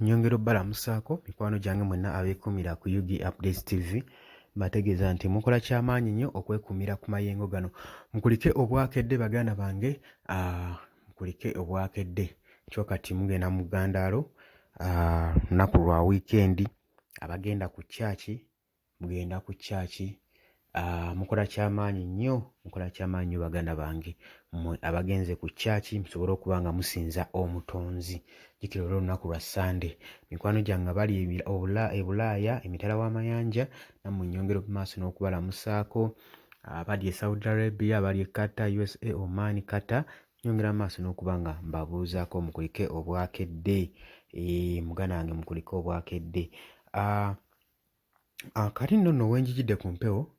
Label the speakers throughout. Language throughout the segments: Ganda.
Speaker 1: Nyongera obbalamusaako mikwano gyange mwenna abeekuumira ku UG Updates TV. Mbategeeza nti mukola ky'amaanyi nnyo okwekuumira ku mayengo gano. Mukulike obwakedde baganda bange, mukulike obwakedde. Kyo kati mugenda mu ggandaalo, lunaku lwa wiikendi. Abagenda ku church mugenda ku church. Mukola ky'amaanyi nnyo, mukola ky'amaanyi nnyo baganda bange. Mmwe abagenze ku church musobole okuba nga musinza omutonzi. Jjukira olwo olunaku lwa Sunday. Mikwano gyange bali e Bulaaya emitala w'amayanja, nammwe nnyongera mu maaso n'okubalamusaako. Abali e Saudi Arabia, abali e Qatar, USA, Oman, Qatar, nnyongera mu maaso n'okuba nga mbabuuzaako mukulike obwakedde. Muganda wange mukulike obwakedde. Kati nno wenjigidde ku mpewo,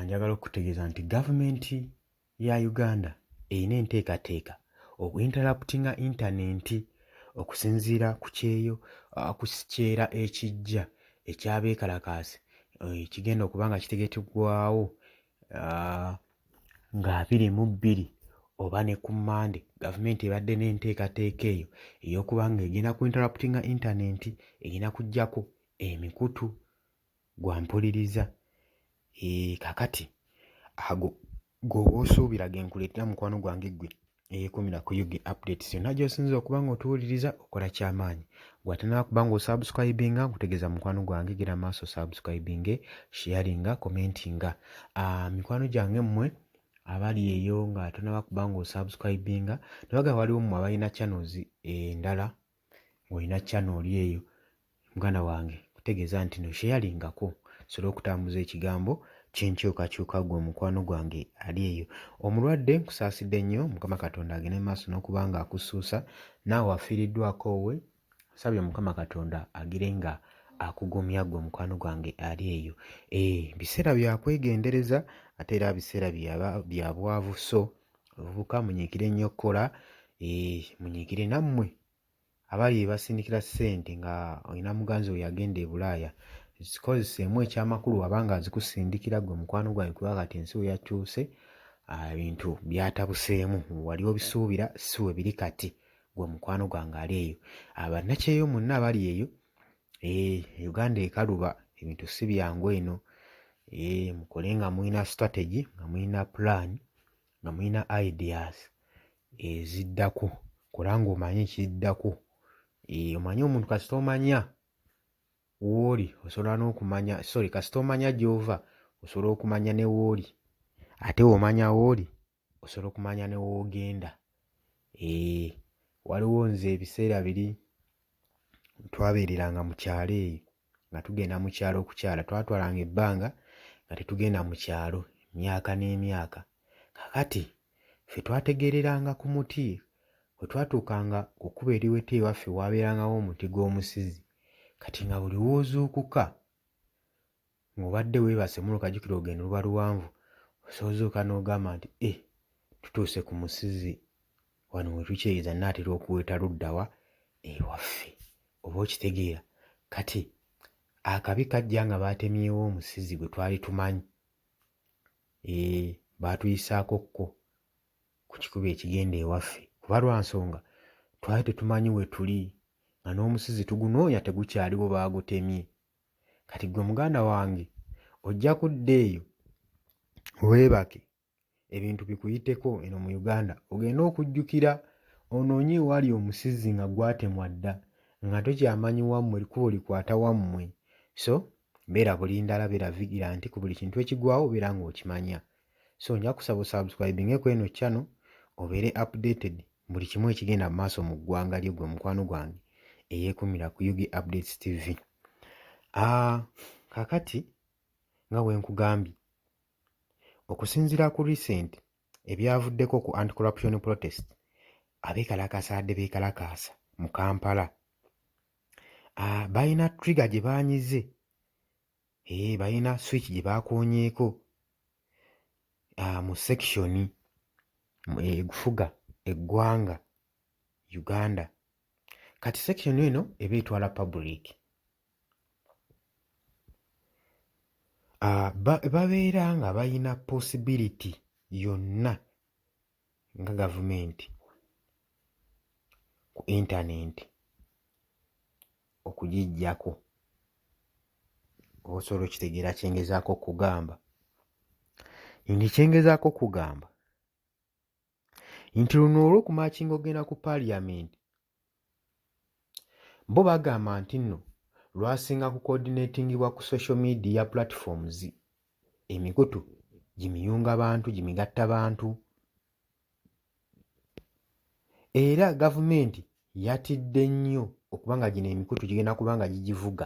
Speaker 1: njagala okutegeeza nti gavumenti ya Uganda erina enteekateeka okuinterruptinga intanenti okusinziira ku kyeyo ku kiseera ekijja ekyabeekalakaasi ekigenda okuba nga kitegekeddwawo nga 22 oba ne ku Mmande. Gavumenti ebadde n'enteekateeka eyo ey'okuba nga egenda kuinterruptinga intanenti, egenda kuggyako emikutu gwa mpuliriza. Kakati ago g'oba osuubira ge nkuleetera mukwano gwange ggwe eyeekuumira ku UG Updates. Yonna gy'osinza okuba ng'otuwuliriza okola ky'amaanyi. Gw'atanaba kuba ng'osubscribinga nkutegeeza mukwano gwange genda maaso subscribinge, sharinga, commentinga. Mikwano gyange mmwe abali eyo nga tonaba kuba ng'osubscribinga, nabaga waliwo mmwe abalina channels endala, ng'olina channel oli eyo, muganda wange kutegeeza nti no sharingako sobola okutambuza ekigambo ky'enkyukakyuka gwe omukwano gwange ali eyo. Omulwadde nkusaasidde nnyo, Mukama Katonda agende maaso n'okuba nga akusuusa. Naawe afiiriddwako we, sabye Mukama Katonda agire nga akugumya gwe omukwano gwange ali eyo. Biseera bya kwegendereza ate era biseera bya bwavu, so obuvubuka munyiikire nnyo okkola, munyiikire nammwe abali basindikira ssente nga olina muganzi we yagenda e Bulaaya, zikozeseemu ekyamakulu abanga azikusindikira gwe mukwano gwange, kuba kati ensi we yakyuse, ebintu byatabuseemu. Wali obisuubira si we biri kati gwe mukwano gwange ali eyo. Bannakyeyo mwenna abali eyo, Uganda ekaluba, ebintu si byangu eno. Mukole nga mulina strategy, nga mulina plan, nga mulina ideas eziddako. Kola ng'omanye ekiddako. Omanye omuntu kasita omanya w'oli osobola n'okumanya, kasita omanya gy'ova osobola okumanya ne w'oli, ate w'omanya w'oli osobola okumanya ne w'ogenda. Waliwo nze ebiseera biri twabeereranga mu kyalo eyo, nga tugenda mu kyalo okukyala, twatwalanga ebbanga nga tetugenda mu kyalo emyaka n'emyaka. Kakati ffe twategeereranga ku muti, bwe twatuukanga ku kkubo eriweta ewaffe waabeerangawo omuti gw'omusizi. Kati nga buli w'ozuukuka ng'obadde weebase mulukajjukira ogenda luba luwanvu, osoozuuka n'ogamba nti tutuuse ku musizi wano we tukyeyeza, naatera okuweta ludda wa ewaffe. Oba okitegeera. Kati akabi kajja nga baatemyewo omusizi gwe twali tumanyi, baatuyisaako kko ku kikubo ekigenda ewaffe, kuba lwa nsonga twali tetumanyi we tuli, nga n'omusizi tugunoonya tegukyaliwo, baagutemye. Kati gwe muganda wange ojja kudda eyo weebake, ebintu bikuyiteko eno mu Uganda, ogenda okujjukira onoonye ewali omusizi nga gwatemwa dda, nga tokyamanyi wammwe ekkubo likwata wammwe. So beera bulindala, beera vigilant ku buli kintu ekigwawo, beera ng'okimanya. So nja kusaba osubscribingeko eno channel obeere updated buli kimu ekigenda mu maaso mu ggwanga lyo, gwe mukwano gwange eyeekuumira ku UG Updates TV. Kakati nga bwe nkugambye, okusinziira ku recent ebyavuddeko ku anti-corruption protest, abeekalakaasa badde beekalakaasa mu Kampala, balina trigger gye baanyize, balina switch gye baakoonyeeko mu section egufuga eggwanga Uganda. Kati section eno eba etwala public. Babeera nga balina possibility yonna nga gavumenti ku intaneti okugijjako. Osobola okitegeera kyengezaako okugamba. Nti kyengezaako okugamba nti luno olw'okumaakinga ogenda ku paaliyamenti, bo bagamba nti nno lwasinga ku coordinatingibwa ku social media platforms, emikutu gimiyunga bantu, gimigatta bantu. Era gavumenti yatidde nnyo okuba nga gino emikutu gigenda kuba nga gigivuga.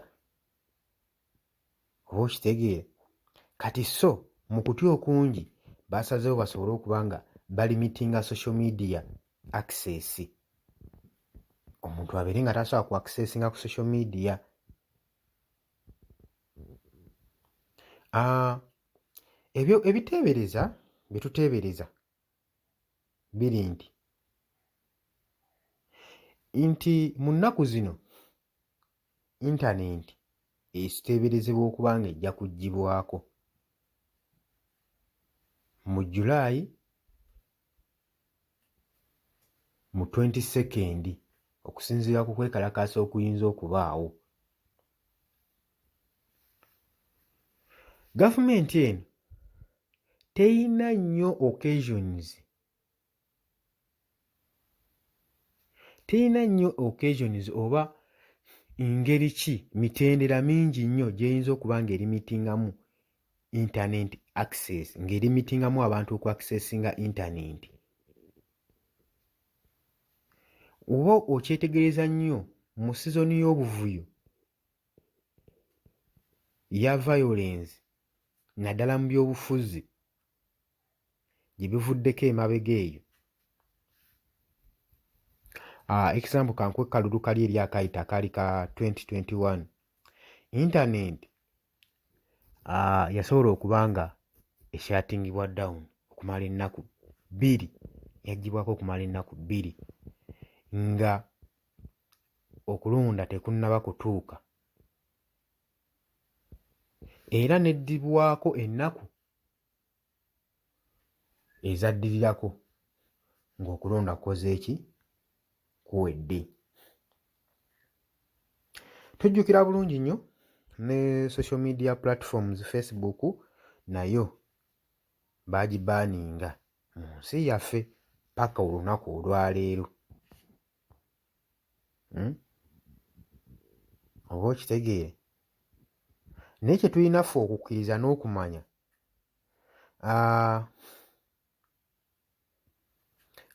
Speaker 1: Oba okitegeera? Kati so mu kutya okungi basazeewo basobole okuba nga balimitinga social media access. Omuntu abeere nga tasobola ku accessinga ku social media. Ebyo ebiteebereza bye tuteebereza biri nti mu nnaku zino intaneti ekiteeberezebwa okuba nga ejja kuggyibwako mu July mu 22nd okusinziira ku kwekalakaasa okuyinza okubaawo. Gavumenti eno teyina nnyo occasions oba ngeri ki, mitendera mingi nnyo gy'eyinza okuba ng'erimitingamu internet access, ng'erimitingamu abantu oku accessinga internet. Oba okyetegereza nnyo mu sizoni y'obuvuyo ya violence naddala mu byobufuzi gye bivuddeko emabega eyo. Example kankwe kalulu kali eri akayita kaali ka 2021 internet yasobola okuba nga eshatingibwa down okumala ennaku 2, yaggyibwako okumala ennaku 2 nga okulonda tekunnaba kutuuka, era neddibwako ennaku ezaddirirako ng'okulonda kukoze eki, kuwedde. Tujjukira bulungi nnyo ne social media platforms, Facebook nayo baagibaaninga mu nsi yaffe paka olunaku olwaleero. Oba okitegeere? Naye kye tulina ffe okukkiriza n'okumanya,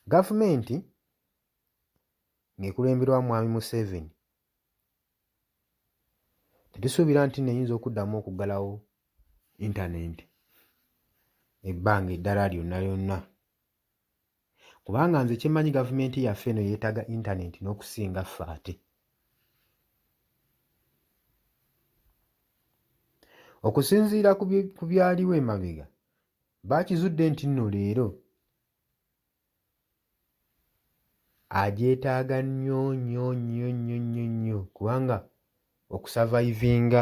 Speaker 1: gavumenti ng'ekulemberwa Mwami Museveni tetusuubira nti nno okuddamu okuggalawo intaneti ebbanga eddala lyonna lyonna, kubanga nze kyemmanyi gavumenti yaffe eno yeetaaga intaneti n'okusinga ffe ate. Okusinziira ku byaliwo emabega, baakizudde nti nno leero agyetaaga nnyo nnyo nnyo nnyo nnyo nnyo, kubanga okusavaivinga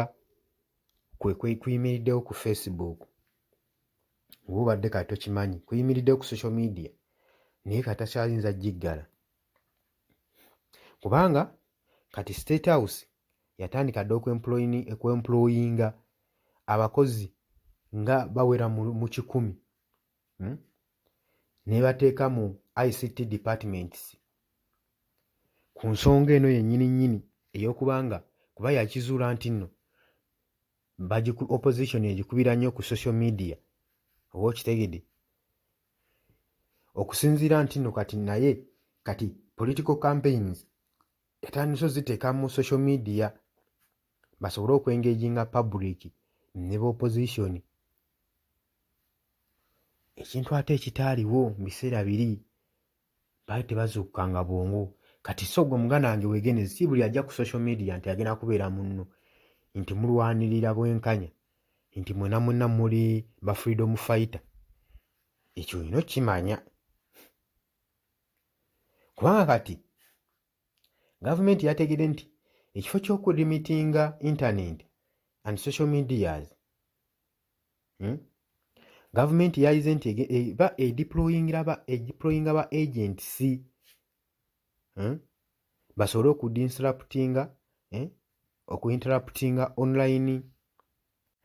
Speaker 1: kuyimiriddewo ku Facebook. Oba obadde kati tokimanyi, kuyimiriddewo ku social media naye kati takyayinza giggala, kubanga kati State House yatandika dda okwemployinga abakozi nga bawera mu 100 ne bateeka mu ICT departments ku nsonga eno yennyini nnyini ey'okubanga kuba yakizuula nti nno opposition egikubira nnyo ku social media. Oba okitegedde? Okusinziira nti nno kati political campaigns yatandise oziteeka mu social media basobole okwengaginga public ne opposition. Ekintu ate ekitaaliwo mu biseera biri baali tebazuukukanga bwongo. Kati so gwe muganda wange weegeneze, si buli ajja ku social media nti agenda kubeera munno, nti mulwanirira bwenkanya, nti mwena mwenna muli ba freedom fighter. Ekyo olina okimanya, kubanga kati gavumenti yategedde nti ekifo ky'okulimitinga internet and social medias, gavumenti yayize nti eba edeployinga ba agents basobole okudisruptinga okuinterruptinga online.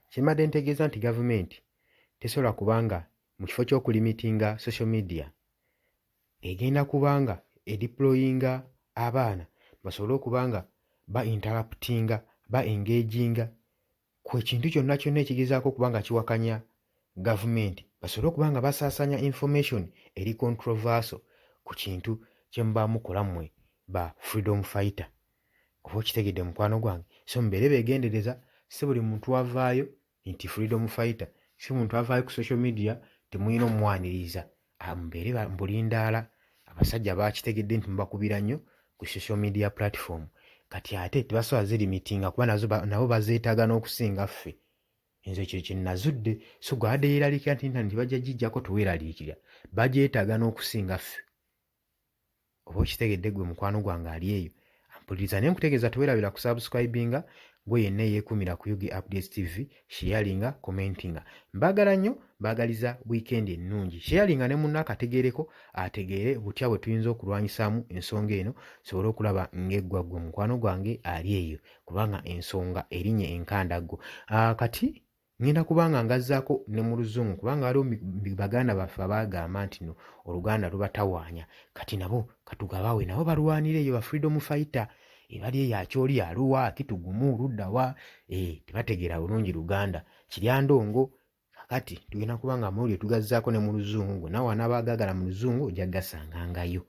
Speaker 1: Kimbadde ntegeeza nti gavumenti tesobola kubanga mu kifo ky'okulimitinga social media egenda kubanga edeployinga abaana basobole okubanga ba-interruptinga ba-engaginga ku ekintu kyonna kyonna ekigezaako okubanga kiwakanya gavumenti, basobole okubanga basaasaanya information eri controversial ku kintu kye muba mukola mmwe ba freedom fighter. Oba okitegedde mukwano gwange? So mubeere beegendereza, si buli muntu avaayo nti freedom fighter, si muntu avaayo ku social media temulina omumwaniriza. Mubeere mbulindaala, abasajja baakitegedde nti mubakubira nnyo ku social media platform. Kati ate tebasobola zirimitinga kuba nabo bazeetaaga n'okusinga ffe. Nze ekyo kye nazudde, so gwadde yeeraliikira nti internet bajja gijjako teweeraliikirira, bagyetaaga n'okusinga ffe. Oba okitegedde gwe mukwano gwange ali eyo? Mpuliriza naye nkutegeeza teweerabira kusubscribinga gwe yenna eyeekuumira ku Yugi Updates TV, sharinga, commentinga. Mbaagala nnyo, mbaagaliza weekend ennungi. Sharinga ne munno akategeereko ategeere butya bwe tuyinza okulwanyisaamu ensonga eno, sobole okulaba ng'eggwa gwe mukwano gwange ali eyo, kubanga ensonga erinye enkandaggo. Kati ngenda kubanga ngazzaako ne mu Luzungu kubanga waliwo baganda baffe abaagamba nti no Oluganda lubatawaanya. Kati nabo katugabaawe nabo balwanire eyo ba freedom fighter. Ebali eyo akyoli aluwa kitugumu ludda wa tebategeera bulungi Luganda kiryandongo. Kakati tugenda kubanga amawulire tugazzaako ne mu Luzungu, nawe anaaba agaagala mu Luzungu ojja gasangangayo.